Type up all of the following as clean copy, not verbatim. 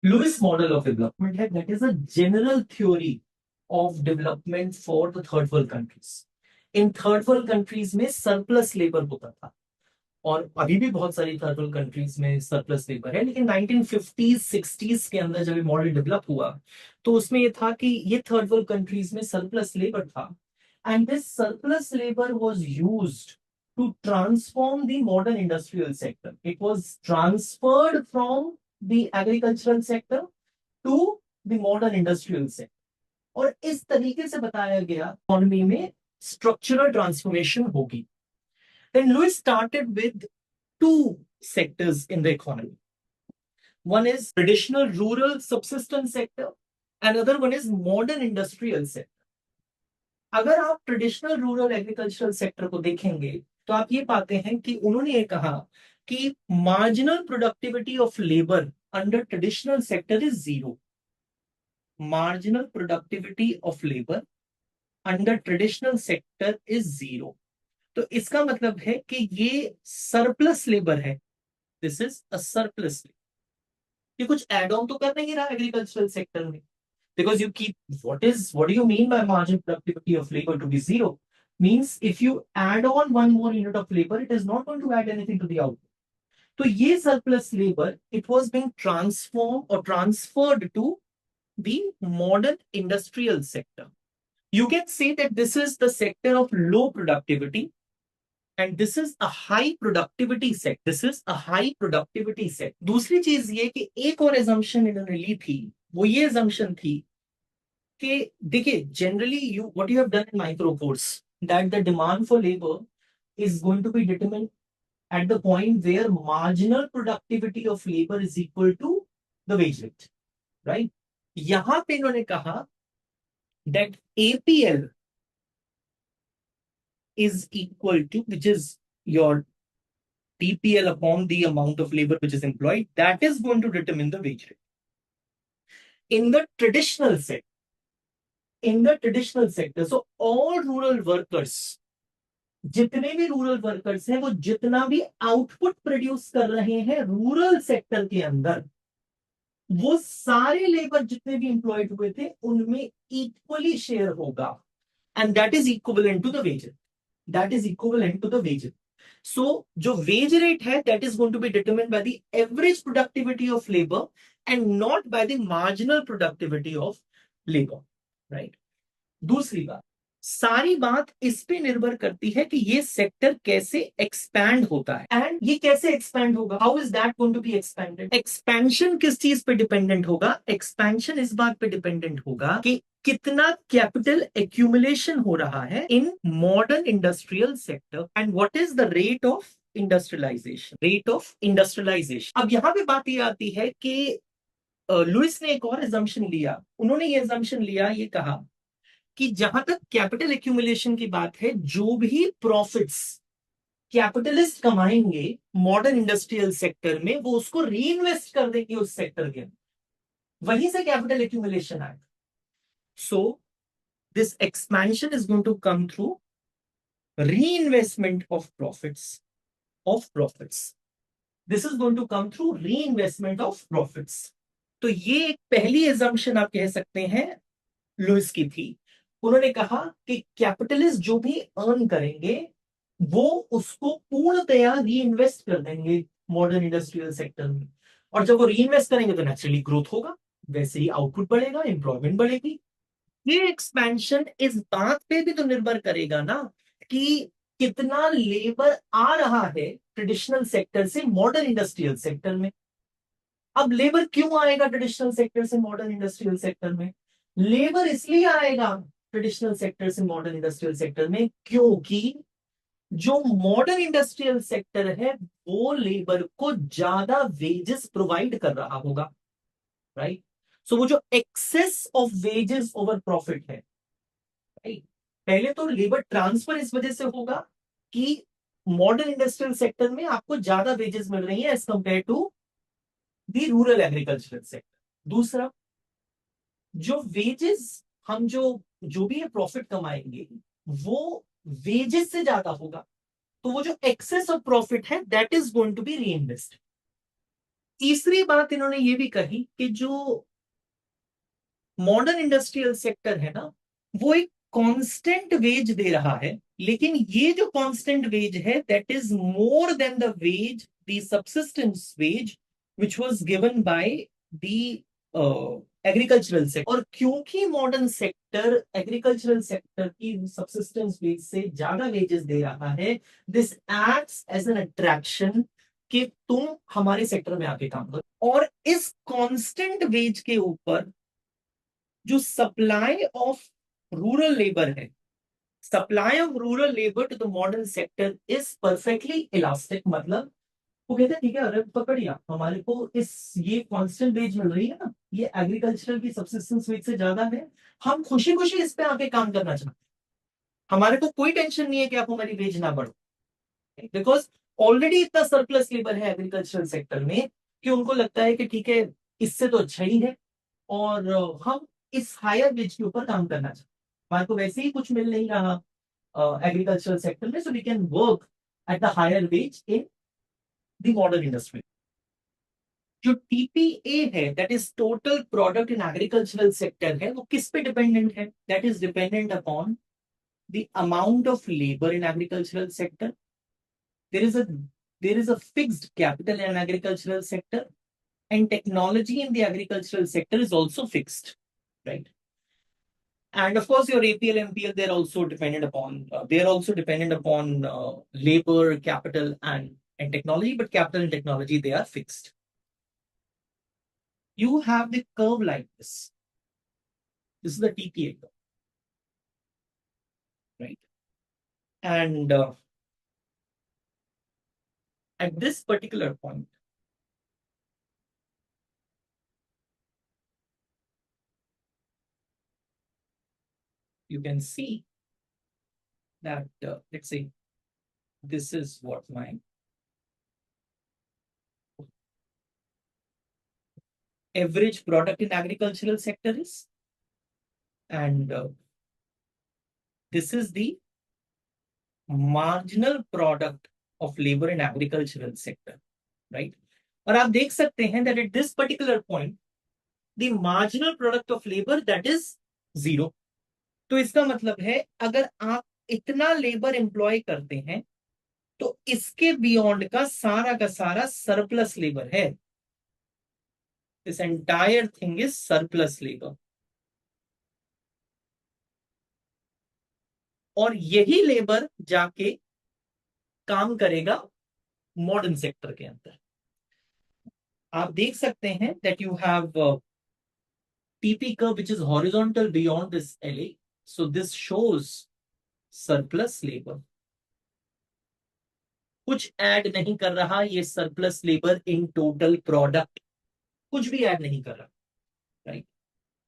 Lewis model of development है, that is a general theory of development for the third world countries. In third world countries में surplus labour होता था, और अभी भी बहुत सारी थर्ड वर्ल्ड कंट्रीज में सरप्लस लेबर है, लेकिन 1950s 60s के अंदर जब ये मॉडल डेवलप हुआ तो उसमें ये था कि ये थर्ड वर्ल्ड कंट्रीज में सरप्लस लेबर था, and this surplus labour was used to transform the modern industrial sector. It was transferred from the agricultural sector to the modern industrial sector. और इस तरीके से बताया गया इकोनॉमी में स्ट्रक्चरल ट्रांसफॉर्मेशन होगी. Then Lewis started with two sectors in the economy. One is traditional rural subsistence sector, another one is modern industrial sector. अगर आप ट्रेडिशनल रूरल एग्रीकल्चरल सेक्टर को देखेंगे तो आप ये पाते हैं कि उन्होंने ये कहा कि marginal productivity of labour under traditional sector is zero. Marginal productivity of labour under traditional sector is zero. तो इसका मतलब है कि ये सरप्लस लेबर है. This is a surplus. ये कुछ एड ऑन तो कर नहीं रहा एग्रीकल्चरल सेक्टर में, because you keep what do you mean by marginal productivity of labor to be zero? Means if you add on one more unit of labor, it is not going to add anything to the output. तो ये surplus labor, it was being transformed or transferred to the modern industrial sector. You can say that this is the sector of low productivity and this is a high productivity sector. This is a high productivity sector. दूसरी चीज ये कि एक और assumption इन्होंने ली थी, वो ये assumption थी कि देखिए generally you what you have done in micro course that the demand for labour is going to be determined at the point where marginal productivity of labor is equal to the wage rate, right? यहां पे इन्होंने कहा that APL is equal to, which is your TPL upon the amount of labor which is employed, that is going to determine the wage rate. In the traditional sector, so all rural workers, जितने भी rural workers हैं वो जितना भी output produce कर रहे हैं rural sector के अंदर, वो सारे लेबर जितने भी एम्प्लॉयड हुए थे उनमें इक्वली शेयर होगा, and that is equivalent to the wage. That is equivalent to the wage. So जो वेज रेट है that is going to be determined by the average productivity of labour and not by the marginal productivity of labour, right. दूसरी बात, सारी बात इस पे निर्भर करती है कि ये सेक्टर कैसे एक्सपैंड होता है, एंड ये कैसे एक्सपैंड होगा. How is that going to be expanded? Expansion किस चीज पे डिपेंडेंट होगा? एक्सपेंशन इस बात पे डिपेंडेंट होगा कि कितना कैपिटल एक्यूमुलेशन हो रहा है in modern industrial sector and what is the rate of industrialisation. Rate of industrialisation. अब यहां पे बात ये आती है कि लुइस ने एक और एजम्पशन लिया. उन्होंने ये एजम्पशन लिया, ये कहा कि जहां तक कैपिटल एक्यूमुलेशन की बात है, जो भी प्रॉफिट्स कैपिटलिस्ट कमाएंगे मॉडर्न इंडस्ट्रियल सेक्टर में वो उसको रीइन्वेस्ट कर देंगे उस सेक्टर के अंदर, वहीं से कैपिटल एक्यूमुलेशन आएगा. So this expansion is going to come through reinvestment of profits. This is going to come through reinvestment of profits. तो ये एक पहली assumption आप कह सकते हैं लुइस की थी. उन्होंने कहा कि कैपिटलिस्ट जो भी अर्न करेंगे वो उसको पूर्णतया रीइन्वेस्ट कर देंगे मॉडर्न इंडस्ट्रियल सेक्टर में, और जब वो रीइन्वेस्ट करेंगे तो नेचुरली ग्रोथ होगा, वैसे ही आउटपुट बढ़ेगा, एम्प्लॉयमेंट बढ़ेगी. ये एक्सपेंशन इस बात पे भी तो निर्भर करेगा ना कि कितना लेबर आ रहा है ट्रेडिशनल सेक्टर से मॉडर्न इंडस्ट्रियल सेक्टर में. अब लेबर क्यों आएगा ट्रेडिशनल सेक्टर से मॉडर्न इंडस्ट्रियल सेक्टर में? लेबर इसलिए आएगा ट्रेडिशनल सेक्टर से मॉडर्न इंडस्ट्रियल सेक्टर में क्योंकि जो मॉडर्न इंडस्ट्रियल सेक्टर है वो लेबर को ज्यादा वेजेस प्रोवाइड कर रहा होगा, राइट. सो वो जो excess of wages over profit है, राइट. पहले तो लेबर ट्रांसफर इस वजह से होगा कि मॉडर्न इंडस्ट्रियल सेक्टर में आपको ज्यादा वेजेस मिल रही है as compared to the rural agricultural sector. दूसरा, जो वेजेस हम जो भी प्रॉफिट कमाएंगे वो वेजेस से ज्यादा होगा, तो वो जो एक्सेस ऑफ प्रॉफिट है that is going to be reinvest. तीसरी बात इन्होंने ये भी कही कि जो मॉडर्न इंडस्ट्रियल सेक्टर है ना, वो एक कांस्टेंट वेज दे रहा है, लेकिन ये जो कांस्टेंट वेज है that is more than the wage, the subsistence wage which was given by the agricultural sector. और क्योंकि मॉडर्न सेक्टर एग्रीकल्चरल सेक्टर की सबसिस्टेंस वेज से ज्यादा वेजेस दे रहा है, this acts as an attraction कि तुम हमारे सेक्टर में आके काम करो। और इस कांस्टेंट वेज के ऊपर जो सप्लाई ऑफ रूरल लेबर है, supply of rural labour to the modern sector is perfectly elastic. मतलब वो कहते हैं ठीक है, अरे पकड़िए हमारे को इस ये कांस्टेंट वेज मिल रही है ना, ये एग्रीकल्चरल की सबसिस्टेंस वेज से ज्यादा है, हम खुशी खुशी इस पे आके काम करना चाहते हैं, हमारे को कोई टेंशन नहीं है कि आप हमारी वेज ना बढ़ो, बिकॉज ऑलरेडी इतना सरप्लस लेबर है एग्रीकल्चरल सेक्टर में कि उनको लगता है कि ठीक है, इससे तो अच्छा ही है, और हम इस हायर वेज के ऊपर काम करना चाहते हैं, हमारे को वैसे ही कुछ मिल नहीं रहा एग्रीकल्चरल सेक्टर में, so we can work at the higher wage in the modern industry. जो टीपीए है that is total product in agricultural sector है, वो किस पे डिपेंडेंट है? That is dependent upon the amount of labour in agricultural sector. there is a there is a fixed capital in agricultural sector, and technology in the agricultural sector is also fixed, right? And of course your APL MPL, they're also dependent upon labor, capital, and technology, but capital and technology, they are fixed. You have the curve like this is the TPA curve, right? And at this particular point, you can see that let's say this is what my average product in agricultural sector is, and this is the marginal product of labor in agricultural sector, right? और आप देख सकते हैं that at this particular point the marginal product of labor that is zero। तो इसका मतलब है अगर आप इतना लेबर एम्प्लॉय करते हैं तो इसके बियॉन्ड का सारा सरप्लस लेबर है। This entire thing is surplus labour, और यही लेबर जाके काम करेगा मॉडर्न सेक्टर के अंदर। आप देख सकते हैं that you have TP curve which is horizontal beyond this LA, so this shows surplus labor। कुछ ऐड नहीं कर रहा ये surplus labour in total product, कुछ भी ऐड नहीं कर रहा, राइट?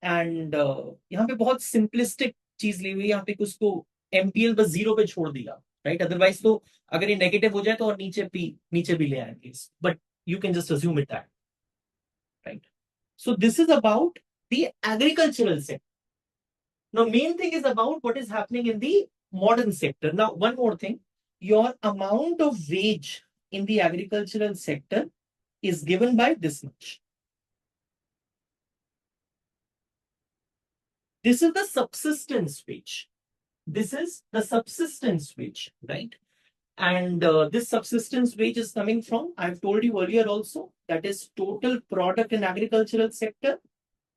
एंड यहाँ पे बहुत सिंपलिस्टिक चीज ली हुई है, यहाँ पे उसको MPL बस जीरो पे छोड़ दिया, राइट? अदरवाइज तो अगर ये नेगेटिव हो जाए तो और नीचे भी ले आएंगे, but you can just assume it that, right? So this is about the agricultural sector. Now, main thing is about what is happening in the modern sector. Now, one more thing, your amount of wage in the agricultural sector is given by this much. This is the subsistence wage. This is the subsistence wage, right? And this subsistence wage is coming from, I've told you earlier also, that is total product in agricultural sector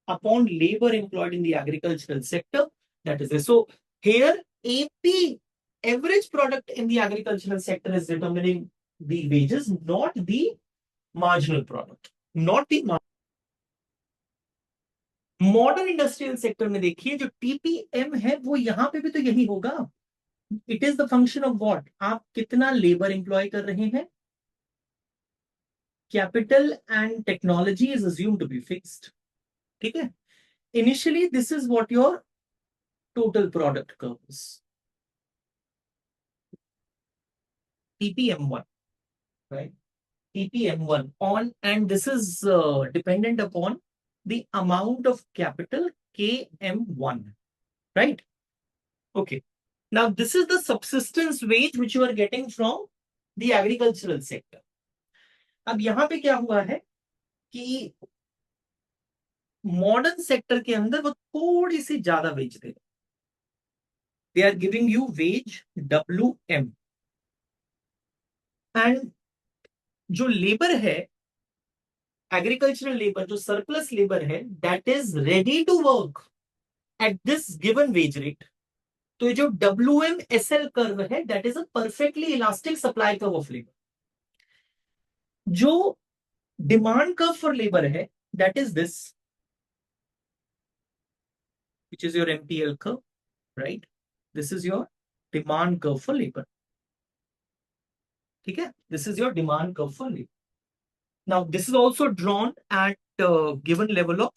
upon labor employed in the agricultural sector. That is it. So here AP average product in the agricultural sector is determining the wages, not the marginal product, not the modern industrial sector में देखिए जो TPM है वो यहां पे भी तो यही होगा। It is the function of what, आप कितना लेबर एम्प्लॉय कर रहे हैं। Capital and technology is assume to be fixed, ठीक है? Initially this is what your total product curves, TPM1, right? TPM1 on, and this is dependent upon the amount of capital KM1, right? Okay. Now this is the subsistence wage which you are getting from the agricultural sector. अब यहां पे क्या हुआ है, कि modern sector के अंदर वो थोड़ी सी ज्यादा वेज दे, they are giving you wage WM, and जो लेबर है, एग्रीकल्चरल लेबर, जो सरप्लस लेबर है, that is ready to work at this given wage rate. तो ये जो WMSL कर्व है, that is a perfectly elastic supply curve of labour. जो demand curve for labour है, that is this, which is your MPL curve, right? This is your demand curve for labor. ठीक है, this is your demand curve for labor. Now this is also drawn at given level of,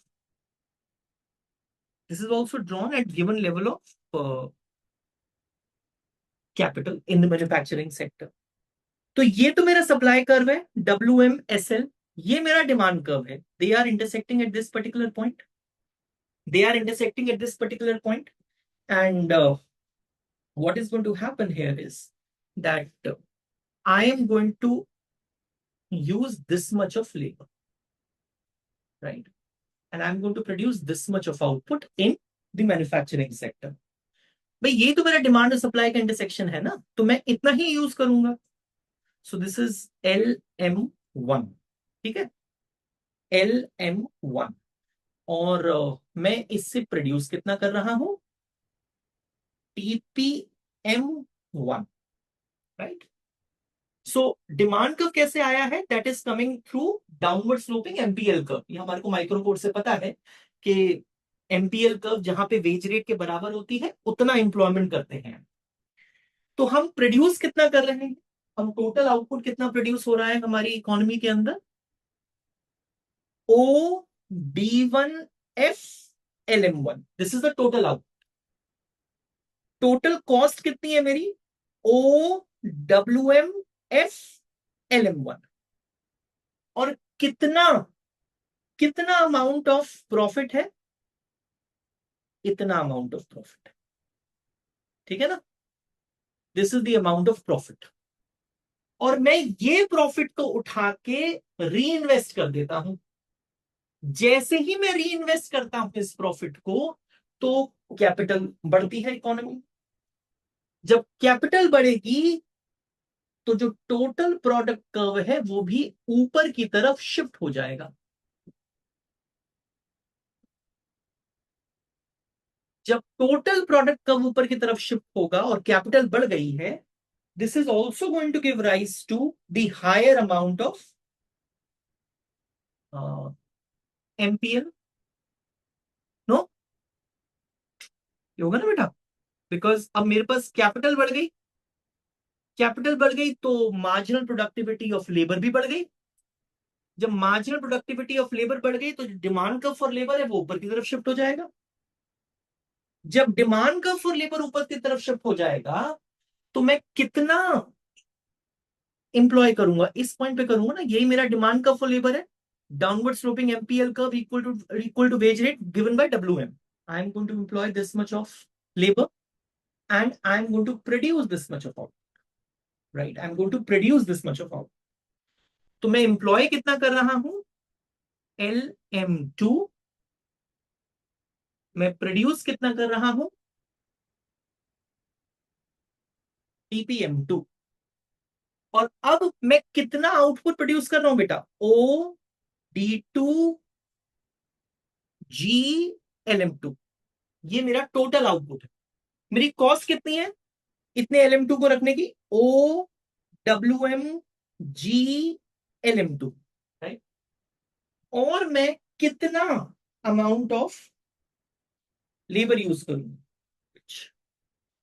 this is also drawn at given level of capital in the manufacturing sector. तो ये तो मेरा supply curve है WMSL, ये मेरा demand curve है, they are intersecting at this particular point, they are intersecting at this particular point, and what is going to happen here is that I am going to use this much of labor, right? And I'm going to produce this much of output in the manufacturing sector. भाई ये तो मेरा demand और supply का intersection है ना, तो मैं इतना ही यूज करूंगा। सो दिस इज LM1, ठीक है, LM1, और मैं इससे प्रोड्यूस कितना कर रहा हूं, TPM1, right? So demand curve कैसे आया है, that is coming through downward sloping MPL curve. ये हमारे को माइक्रो कोड से पता है कि MPL कर्व जहां पे वेज रेट के बराबर होती है उतना एम्प्लॉयमेंट करते हैं। तो हम प्रोड्यूस कितना कर रहे हैं, हम टोटल आउटपुट कितना प्रोड्यूस हो रहा है हमारी इकोनॉमी के अंदर, OD1F LM1, this is the total output. Total cost कितनी है मेरी, OWMF LM1, और कितना कितना अमाउंट ऑफ प्रॉफिट है, इतना अमाउंट ऑफ प्रॉफिट, ठीक है ना, this is the amount of profit. और मैं ये प्रॉफिट को उठा के री इन्वेस्ट कर देता हूं। जैसे ही मैं री इन्वेस्ट करता हूं इस प्रॉफिट को, तो कैपिटल बढ़ती है इकोनॉमी। जब कैपिटल बढ़ेगी तो जो टोटल प्रोडक्ट कर्व है वो भी ऊपर की तरफ शिफ्ट हो जाएगा। जब टोटल प्रोडक्ट कर्व ऊपर की तरफ शिफ्ट होगा और कैपिटल बढ़ गई है, this is also going to give rise to the higher amount of MPL, no, ये होगा ना बेटा, बिकॉज अब मेरे पास कैपिटल बढ़ गई, कैपिटल बढ़ गई तो मार्जिनल प्रोडक्टिविटी ऑफ लेबर भी बढ़ गई। जब मार्जिनल प्रोडक्टिविटी ऑफ लेबर बढ़ गई तो डिमांड कर्व फॉर लेबर है वो ऊपर की तरफ शिफ्ट हो जाएगा। जब डिमांड कर्व फॉर लेबर ऊपर की तरफ शिफ्ट हो जाएगा तो मैं कितना इंप्लॉय करूंगा, इस पॉइंट पे करूंगा ना, यही मेरा डिमांड कर्व फॉर लेबर है, downward sloping MPL curve equal to wage rate given by WM। I am going to employ this much of labour and I am going to produce this much of output, right, I am going to produce this much of output. तो मैं employ कितना कर रहा हूं, LM2, मैं produce कितना कर रहा हूं, TPM2, और अब मैं कितना आउटपुट प्रोड्यूस कर रहा हूं बेटा, OD2GLM2, ये मेरा टोटल आउटपुट है। मेरी कॉस्ट कितनी है इतने LM2 को रखने की, OWMGLM2, राइट, और मैं कितना अमाउंट ऑफ लेबर यूज करूंगा,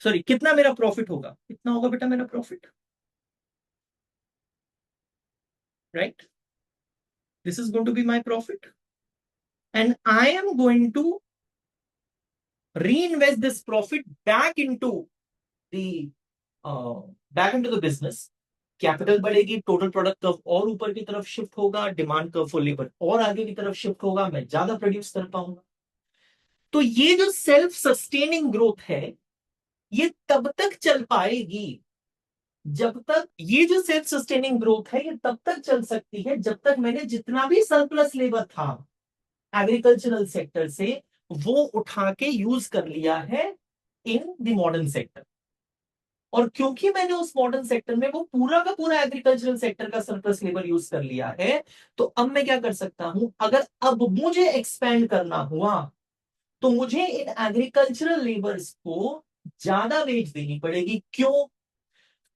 सॉरी कितना मेरा प्रॉफिट होगा, कितना होगा बेटा मेरा profit, right, this is going to be my profit, and I am going to reinvest this profit back into the business। Capital बढ़ेगी, टोटल प्रोडक्ट कर्व और ऊपर की तरफ शिफ्ट होगा, डिमांड कर्व फॉर लेबर और आगे की तरफ शिफ्ट होगा, मैं ज्यादा प्रोड्यूस कर पाऊंगा। तो ये जो सेल्फ सस्टेनिंग ग्रोथ है ये तब तक चल पाएगी जब तक ये जो सेल्फ सस्टेनिंग ग्रोथ है ये तब तक चल सकती है जब तक मैंने जितना भी सरप्लस लेबर था एग्रीकल्चरल सेक्टर से वो उठा के यूज कर लिया है इन द मॉडर्न सेक्टर। और क्योंकि मैंने उस मॉडर्न सेक्टर में वो पूरा का पूरा एग्रीकल्चरल सेक्टर का सरप्लस लेबर यूज कर लिया है, तो अब मैं क्या कर सकता हूं, अगर अब मुझे एक्सपेंड करना हुआ तो मुझे इन एग्रीकल्चरल लेबर्स को ज्यादा वेज देनी पड़ेगी। क्यों?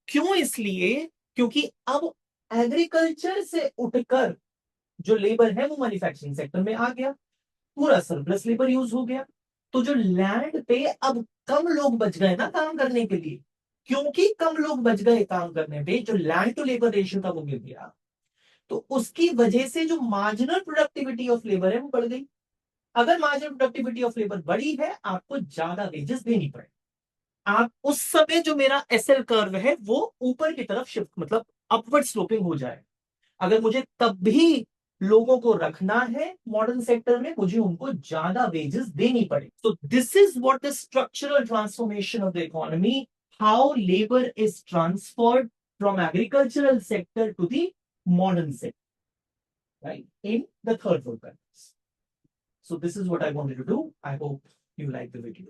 क्यों इसलिए क्योंकि अब एग्रीकल्चर से उठकर जो लेबर है वो मैन्युफैक्चरिंग सेक्टर में आ गया, पूरा सरप्लस लेबर यूज हो गया। तो जो लैंड पे अब कम लोग बच गए ना काम करने के लिए, क्योंकि कम लोग बच गए काम करने पे जो लैंड टू लेबर रेशियो था वो गिर गया। तो उसकी वजह से जो मार्जिनल प्रोडक्टिविटी ऑफ लेबर है वो बढ़ गई। अगर मार्जिनल प्रोडक्टिविटी ऑफ लेबर बढ़ी है आपको ज्यादा वेजेस देनी पड़े। आप उस समय जो मेरा एसएल कर्व है वो ऊपर की तरफ शिफ्ट मतलब अपवर्ड स्लोपिंग हो जाए। अगर मुझे तब भी लोगों को रखना है मॉडर्न सेक्टर में मुझे उनको ज्यादा वेजेस देनी पड़े। तो this is what the structural transformation of the economy, how labour is transferred from agricultural sector to the modern sector, right, in the third world countries. So this is what I wanted to do. I hope you like the video.